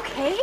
okay?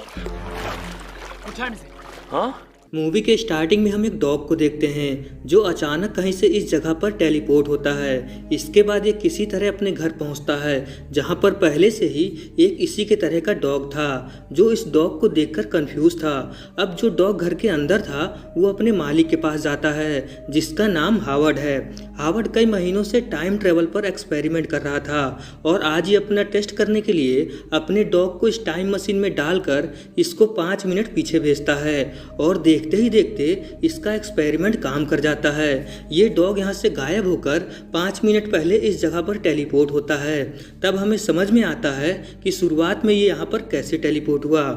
What time is it? Huh? Movie के starting में हम एक डॉग को देखते हैं जो अचानक कहीं से इस जगह पर टेलीपोर्ट होता है। इसके बाद ये किसी तरह अपने घर पहुंचता है जहां पर पहले से ही एक इसी के तरह का डॉग था जो इस डॉग को देखकर कंफ्यूज था। अब जो डॉग घर के अंदर था वो अपने मालिक के पास जाता है जिसका नाम हावर्ड है। हावर्ड कई महीनों से टाइम ट्रेवल पर एक्सपेरिमेंट कर रहा था और आज ये अपना टेस्ट करने के लिए अपने डॉग को इस टाइम मशीन में डालकर इसको 5 मिनट पीछे भेजता है और देखते ही देखते इसका एक्सपेरिमेंट काम कर जाता है। ये डॉग यहाँ से गायब होकर 5 मिनट पहले इस जगह पर टेलीपोर्ट होता है। तब हमें समझ में आता है कि शुरुआत में ये यहाँ पर कैसे टेलीपोर्ट हुआ।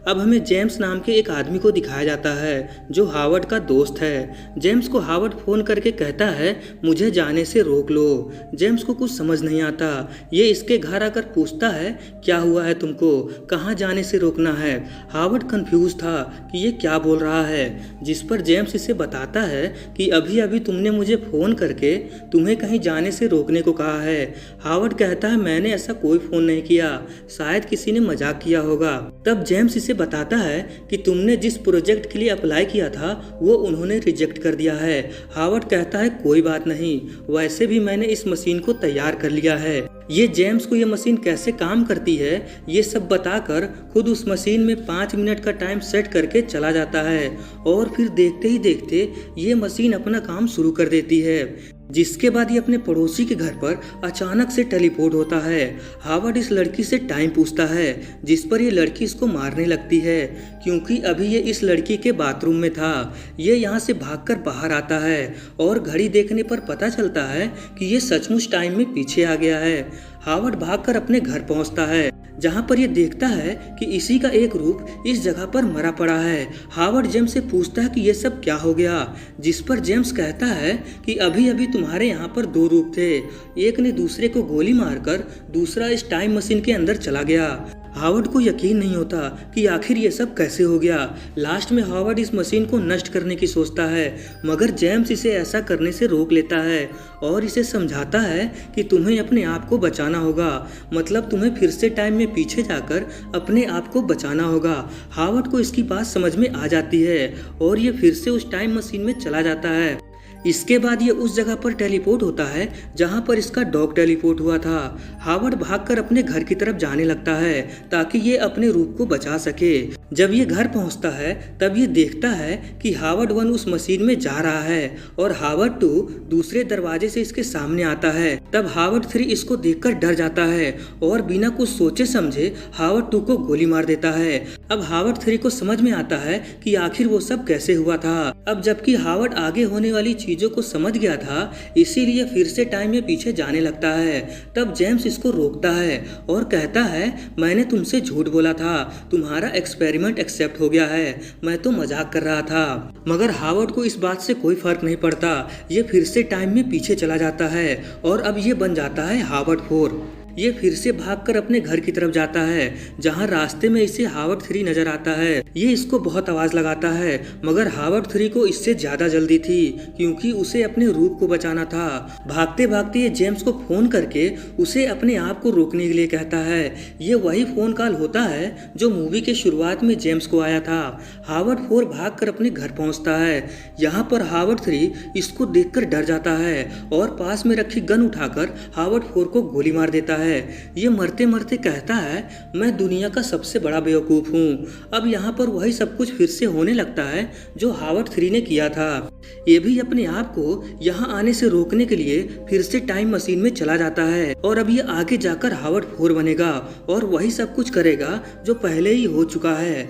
अब हमें जेम्स नाम के एक आदमी को दिखाया जाता है जो हावर्ड का दोस्त है। जेम्स को हावर्ड फ़ोन करके कहता है मुझे जाने से रोक लो। जेम्स को कुछ समझ नहीं आता। ये इसके घर आकर पूछता है क्या हुआ है तुमको, कहाँ जाने से रोकना है। हावर्ड कंफ्यूज था कि ये क्या बोल रहा है, जिस पर जेम्स इसे बताता है कि अभी अभी तुमने मुझे फ़ोन करके तुम्हें कहीं जाने से रोकने को कहा है। हावर्ड कहता है मैंने ऐसा कोई फ़ोन नहीं किया, शायद किसी ने मजाक किया होगा। तब जेम्स इसे बताता है कि तुमने जिस प्रोजेक्ट के लिए अप्लाई किया था वो उन्होंने रिजेक्ट कर दिया है। हावर्ड कहता है कोई बात नहीं, वैसे भी मैंने इस मशीन को तैयार कर लिया है। ये जेम्स को ये मशीन कैसे काम करती है ये सब बताकर खुद उस मशीन में 5 मिनट का टाइम सेट करके चला जाता है और फिर देखते ही देखते ये मशीन अपना काम शुरू कर देती है। जिसके बाद ये अपने पड़ोसी के घर पर अचानक से टेलीपोर्ट होता है। हावर्ड इस लड़की से टाइम पूछता है जिस पर ये लड़की इसको मारने लगती है क्योंकि अभी ये इस लड़की के बाथरूम में था। ये यहाँ से भागकर बाहर आता है और घड़ी देखने पर पता चलता है कि ये सचमुच टाइम में पीछे आ गया है। हावर्ड भागकर अपने घर पहुँचता है जहाँ पर ये देखता है कि इसी का एक रूप इस जगह पर मरा पड़ा है। हावर्ड जेम्स से पूछता है कि ये सब क्या हो गया, जिस पर जेम्स कहता है कि अभी अभी तुम्हारे यहाँ पर 2 रूप थे, एक ने दूसरे को गोली मारकर दूसरा इस टाइम मशीन के अंदर चला गया। हावर्ड को यकीन नहीं होता कि आखिर ये सब कैसे हो गया। लास्ट में हावर्ड इस मशीन को नष्ट करने की सोचता है मगर जेम्स इसे ऐसा करने से रोक लेता है और इसे समझाता है कि तुम्हें अपने आप को बचाना होगा, मतलब तुम्हें फिर से टाइम में पीछे जाकर अपने आप को बचाना होगा। हावर्ड को इसकी बात समझ में आ जाती है और ये फिर से उस टाइम मशीन में चला जाता है। इसके बाद ये उस जगह पर टेलीपोर्ट होता है जहां पर इसका डॉग टेलीपोर्ट हुआ था। हावर्ड भागकर अपने घर की तरफ जाने लगता है ताकि ये अपने रूप को बचा सके। जब ये घर पहुंचता है तब ये देखता है कि हावर्ड 1 उस मशीन में जा रहा है और हावर्ड 2 दूसरे दरवाजे से इसके सामने आता है। तब हावर्ड 3 इसको देखकर डर जाता है और बिना कुछ सोचे समझे हावर्ड 2 को गोली मार देता है। अब हावर्ड 3 को समझ में आता है कि आखिर वो सब कैसे हुआ था। अब जबकि हावर्ड आगे होने वाली चीजों को समझ गया था इसीलिए फिर से टाइम में पीछे जाने लगता है। तब जेम्स इसको रोकता है और कहता है मैंने तुमसे झूठ बोला था, तुम्हारा एक्सपेरिमेंट एक्सेप्ट हो गया है, मैं तो मजाक कर रहा था। मगर हावर्ड को इस बात से कोई फर्क नहीं पड़ता। ये फिर से टाइम में पीछे चला जाता है और अब ये बन जाता है हावर्ड 4। ये फिर से भागकर अपने घर की तरफ जाता है जहां रास्ते में इसे हावर्ड 3 नजर आता है। ये इसको बहुत आवाज लगाता है मगर हावर्ड 3 को इससे ज्यादा जल्दी थी क्योंकि उसे अपने रूप को बचाना था। भागते भागते ये जेम्स को फोन करके उसे अपने आप को रोकने के लिए कहता है। ये वही फोन कॉल होता है जो मूवी के शुरुआत में जेम्स को आया था। हावर्ड 4 भागकर अपने घर पहुंचता है। यहाँ पर हावर्ड 3 इसको देखकर डर जाता है और पास में रखी गन उठाकर हावर्ड 4 को गोली मार देता है। ये मरते मरते कहता है मैं दुनिया का सबसे बड़ा बेवकूफ हूँ। अब यहाँ पर वही सब कुछ फिर से होने लगता है जो हावर्ड 3 ने किया था। ये भी अपने आप को यहाँ आने से रोकने के लिए फिर से टाइम मशीन में चला जाता है और अब ये आगे जाकर हावर्ड 4 बनेगा और वही सब कुछ करेगा जो पहले ही हो चुका है।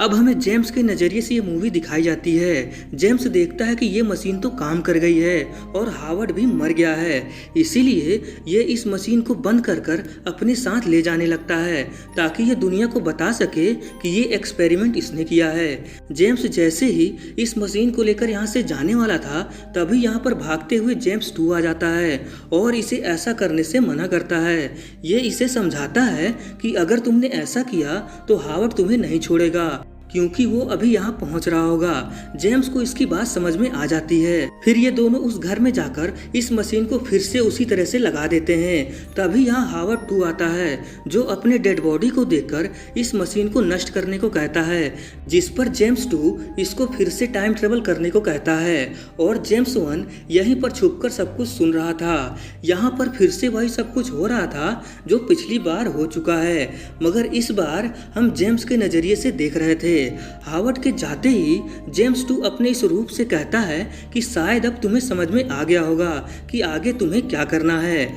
अब हमें जेम्स के नज़रिए से ये मूवी दिखाई जाती है। जेम्स देखता है कि ये मशीन तो काम कर गई है और हावर्ड भी मर गया है, इसीलिए ये इस मशीन को बंद कर कर अपने साथ ले जाने लगता है ताकि ये दुनिया को बता सके कि ये एक्सपेरिमेंट इसने किया है। जेम्स जैसे ही इस मशीन को लेकर यहाँ से जाने वाला था तभी यहाँ पर भागते हुए जेम्स 2 आ जाता है और इसे ऐसा करने से मना करता है। ये इसे समझाता है कि अगर तुमने ऐसा किया तो हावर्ड तुम्हें नहीं छोड़ेगा। क्योंकि वो अभी यहाँ पहुँच रहा होगा। जेम्स को इसकी बात समझ में आ जाती है। फिर ये दोनों उस घर में जाकर इस मशीन को फिर से उसी तरह से लगा देते हैं। तभी यहाँ हावर्ड 2 आता है, जो अपने डेड बॉडी को देखकर इस मशीन को नष्ट करने को कहता है, जिस पर जेम्स 2 इसको फिर से टाइम ट्रेवल करने को कहता है। और जेम्स 1 यहीं पर छुपकर सब कुछ सुन रहा था। यहाँ पर फिर से वही सब कुछ हो रहा था जो पिछली बार हो चुका है, मगर इस बार हम जेम्स के नजरिए से देख रहे थे। हावर्ड के जाते ही जेम्स 2 अपने इस रूप से कहता है कि शायद अब तुम्हें समझ में आ गया होगा कि आगे तुम्हें क्या करना है।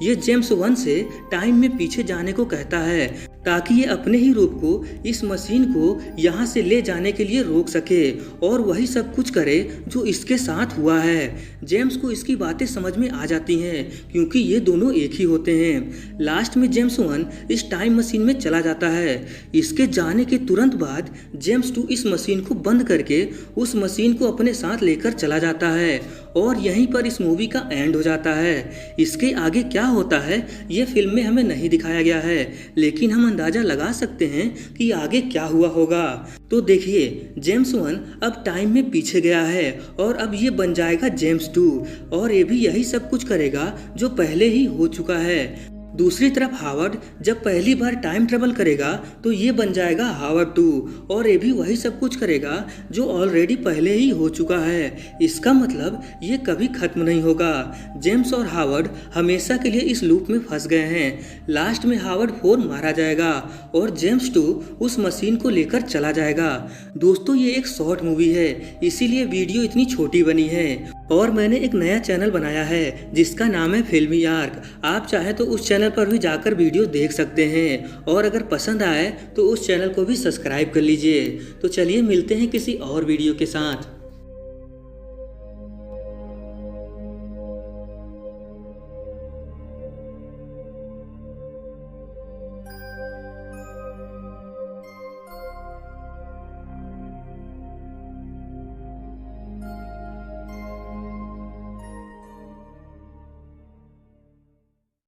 ये जेम्स 1 से टाइम में पीछे जाने को कहता है, ताकि ये अपने ही रूप को इस मशीन को यहाँ से ले जाने के लिए रोक सके और वही सब कुछ करे जो इसके साथ हुआ है। जेम्स को इसकी बातें समझ में आ जाती हैं, क्योंकि ये दोनों एक ही होते हैं। लास्ट में जेम्स 1 इस टाइम मशीन में चला जाता है। इसके जाने के तुरंत बाद जेम्स 2 इस मशीन को बंद करके उस मशीन को अपने साथ लेकर चला जाता है और यहीं पर इस मूवी का एंड हो जाता है। इसके आगे क्या होता है ये फिल्म में हमें नहीं दिखाया गया है, लेकिन हम अंदाजा लगा सकते हैं कि आगे क्या हुआ होगा। तो देखिए, जेम्स 1 अब टाइम में पीछे गया है और अब ये बन जाएगा जेम्स 2 और ये भी यही सब कुछ करेगा जो पहले ही हो चुका है। दूसरी तरफ हावर्ड जब पहली बार टाइम ट्रेवल करेगा तो ये बन जाएगा हावर्ड 2 और ये भी वही सब कुछ करेगा जो ऑलरेडी पहले ही हो चुका है। इसका मतलब ये कभी खत्म नहीं होगा। जेम्स और हावर्ड हमेशा के लिए इस लूप में फंस गए हैं। लास्ट में हावर्ड 4 मारा जाएगा और जेम्स 2 उस मशीन को लेकर चला जाएगा। दोस्तों, ये एक शॉर्ट मूवी है, इसीलिए वीडियो इतनी छोटी बनी है और मैंने एक नया चैनल बनाया है जिसका नाम है फिल्मी आर्क। आप चाहे तो उस चैनल पर भी जाकर वीडियो देख सकते हैं और अगर पसंद आए तो उस चैनल को भी सब्सक्राइब कर लीजिए। तो चलिए मिलते हैं किसी और वीडियो के साथ।